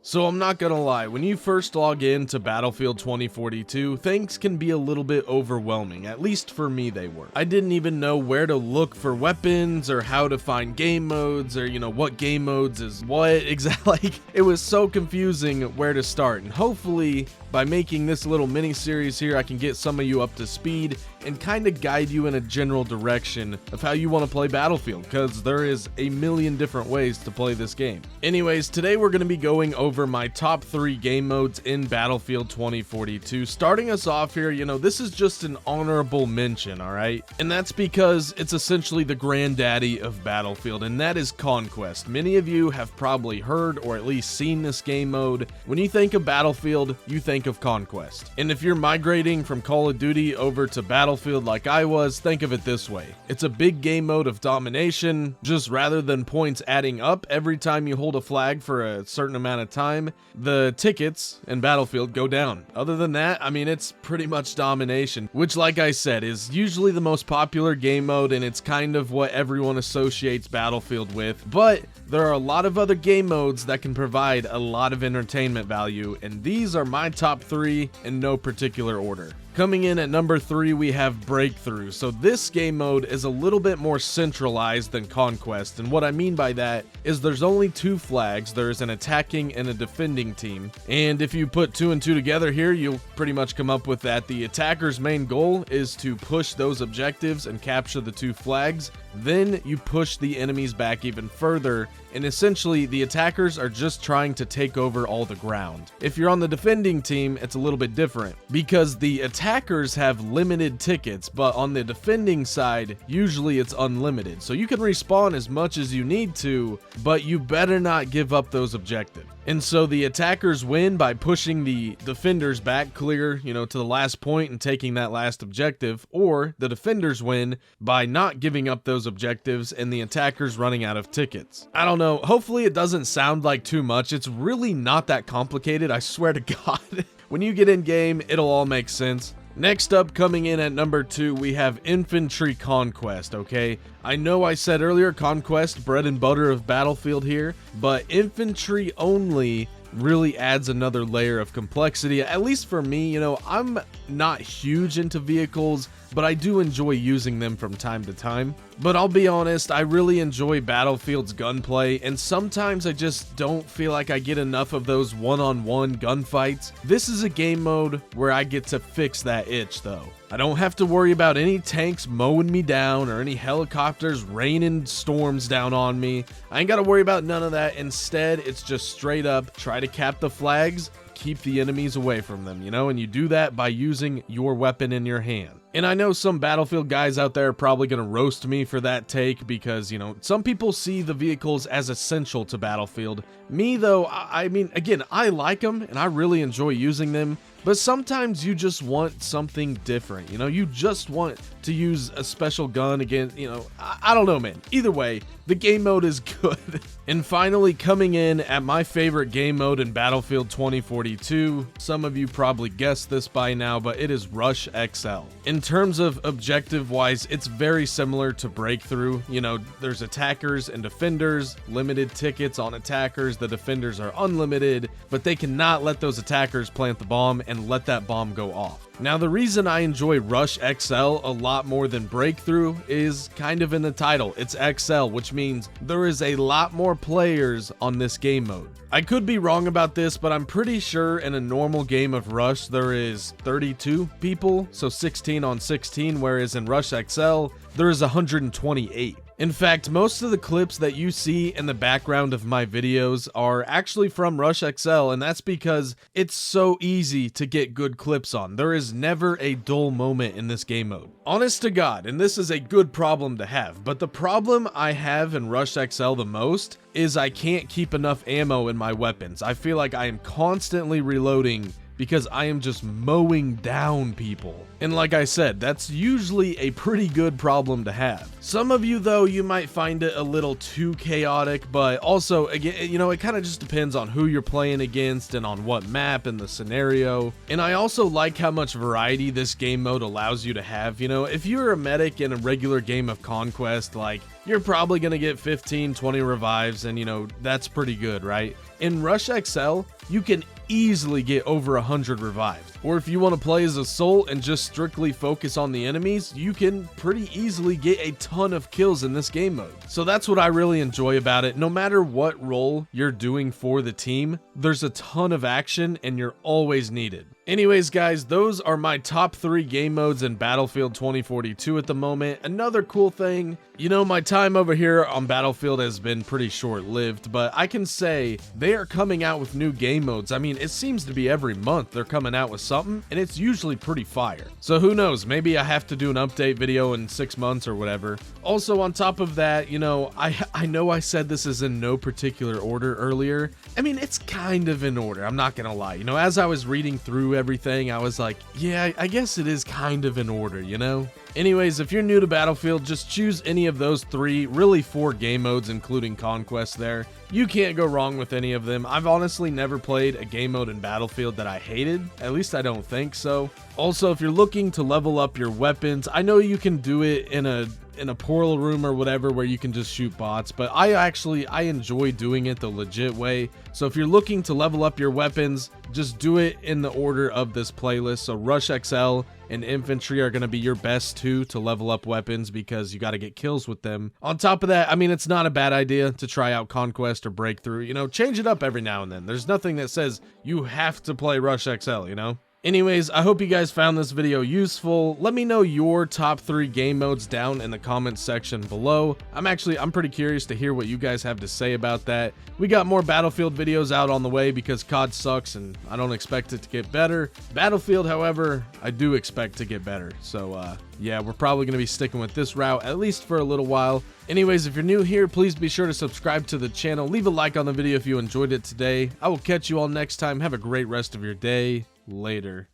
So I'm not gonna lie, when you first log in to Battlefield 2042, things can be a little bit overwhelming, at least for me they were. I didn't even know where to look for weapons or how to find game modes or what game modes is what exactly. Like, it was so confusing where to start, and hopefully by making this little mini series here, I can get some of you up to speed and kind of guide you in a general direction of how you want to play Battlefield, because there is a million different ways to play this game. Anyways, today we're going to be going over my top 3 game modes in Battlefield 2042. Starting us off here, this is just an honorable mention, alright? And that's because it's essentially the granddaddy of Battlefield, and that is Conquest. Many of you have probably heard or at least seen this game mode. When you think of Battlefield, you think of Conquest. And if you're migrating from Call of Duty over to Battlefield like I was, think of it this way. It's a big game mode of domination, just rather than points adding up every time you hold a flag for a certain amount of time, the tickets in Battlefield go down. Other than that, I mean, it's pretty much domination, which, like I said, is usually the most popular game mode, and it's kind of what everyone associates Battlefield with. But there are a lot of other game modes that can provide a lot of entertainment value, and these are my top 3 in no particular order. Coming in at number 3, we have Breakthrough. So this game mode is a little bit more centralized than Conquest, and what I mean by that is there's only 2 flags. There's an attacking and a defending team, and if you put 2 and 2 together here, you'll pretty much come up with that the attacker's main goal is to push those objectives and capture the 2 flags. Then you push the enemies back even further, and essentially the attackers are just trying to take over all the ground. If you're on the defending team, it's a little bit different, because the attackers have limited tickets, but on the defending side, usually it's unlimited. So you can respawn as much as you need to, but you better not give up those objectives. And so the attackers win by pushing the defenders back clear, to the last point and taking that last objective, or the defenders win by not giving up those objectives and the attackers running out of tickets. I don't know, hopefully it doesn't sound like too much. It's really not that complicated, I swear to God. When you get in game, it'll all make sense. Next up, coming in at number 2, we have Infantry Conquest, okay? I know I said earlier Conquest, bread and butter of Battlefield here, but infantry only really adds another layer of complexity, at least for me. I'm not huge into vehicles, but I do enjoy using them from time to time. But I'll be honest, I really enjoy Battlefield's gunplay, and sometimes I just don't feel like I get enough of those one-on-one gunfights. This is a game mode where I get to fix that itch though. I don't have to worry about any tanks mowing me down or any helicopters raining storms down on me. I ain't gotta worry about none of that. Instead, it's just straight up try to cap the flags, keep the enemies away from them, and you do that by using your weapon in your hand. And I know some Battlefield guys out there are probably going to roast me for that take because, some people see the vehicles as essential to Battlefield. Me, though, I mean, again, I like them and I really enjoy using them, but sometimes you just want something different, you just want to use a special gun again, I don't know, man. Either way, the game mode is good. And finally, coming in at my favorite game mode in Battlefield 2042, some of you probably guessed this by now, but it is Rush XL. In terms of objective-wise, it's very similar to Breakthrough. There's attackers and defenders, limited tickets on attackers. The defenders are unlimited, but they cannot let those attackers plant the bomb and let that bomb go off. Now, the reason I enjoy Rush XL a lot more than Breakthrough is kind of in the title. It's XL, which means there is a lot more players on this game mode. I could be wrong about this, but I'm pretty sure in a normal game of Rush, there is 32 people, so 16 on 16, whereas in Rush XL, there is 128. In fact, most of the clips that you see in the background of my videos are actually from Rush XL, and that's because it's so easy to get good clips on. There is never a dull moment in this game mode. Honest to God, and this is a good problem to have, but the problem I have in Rush XL the most is I can't keep enough ammo in my weapons. I feel like I am constantly reloading because I am just mowing down people. And like I said, that's usually a pretty good problem to have. Some of you though, you might find it a little too chaotic, but also again, you know, it kind of just depends on who you're playing against and on what map and the scenario. And I also like how much variety this game mode allows you to have. You know, if you're a medic in a regular game of Conquest, like, you're probably going to get 15, 20 revives, and you know, that's pretty good, right? In Rush XL, you can easily get over 100 revives. Or if you want to play as Assault and just strictly focus on the enemies, you can pretty easily get a ton of kills in this game mode. So that's what I really enjoy about it. No matter what role you're doing for the team, there's a ton of action and you're always needed. Anyways guys, those are my top 3 game modes in Battlefield 2042 at the moment. Another cool thing, you know, my time over here on Battlefield has been pretty short-lived, but I can say they are coming out with new game modes. I mean, it seems to be every month they're coming out with something, and it's usually pretty fire. So who knows, maybe I have to do an update video in 6 months or whatever. Also, on top of that, you know, I know I said this is in no particular order earlier. I mean, it's kind of in order, I'm not gonna lie. You know, as I was reading through everything, I was like, yeah, I guess it is kind of in order, you know? Anyways, if you're new to Battlefield, just choose any of those 3, really 4 game modes, including Conquest there. You can't go wrong with any of them. I've honestly never played a game mode in Battlefield that I hated. At least I don't think so. Also, if you're looking to level up your weapons, I know you can do it in a portal room or whatever where you can just shoot bots, but I enjoy doing it the legit way. So if you're looking to level up your weapons, just do it in the order of this playlist. So Rush XL and Infantry are going to be your best 2 to level up weapons because you got to get kills with them. On top of that, I mean, it's not a bad idea to try out Conquest or Breakthrough. You know, change it up every now and then. There's nothing that says you have to play Rush XL, you know? Anyways, I hope you guys found this video useful. Let me know your top 3 game modes down in the comments section below. I'm pretty curious to hear what you guys have to say about that. We got more Battlefield videos out on the way because COD sucks and I don't expect it to get better. Battlefield, however, I do expect to get better. So yeah, we're probably going to be sticking with this route at least for a little while. Anyways, if you're new here, please be sure to subscribe to the channel. Leave a like on the video if you enjoyed it today. I will catch you all next time. Have a great rest of your day. Later.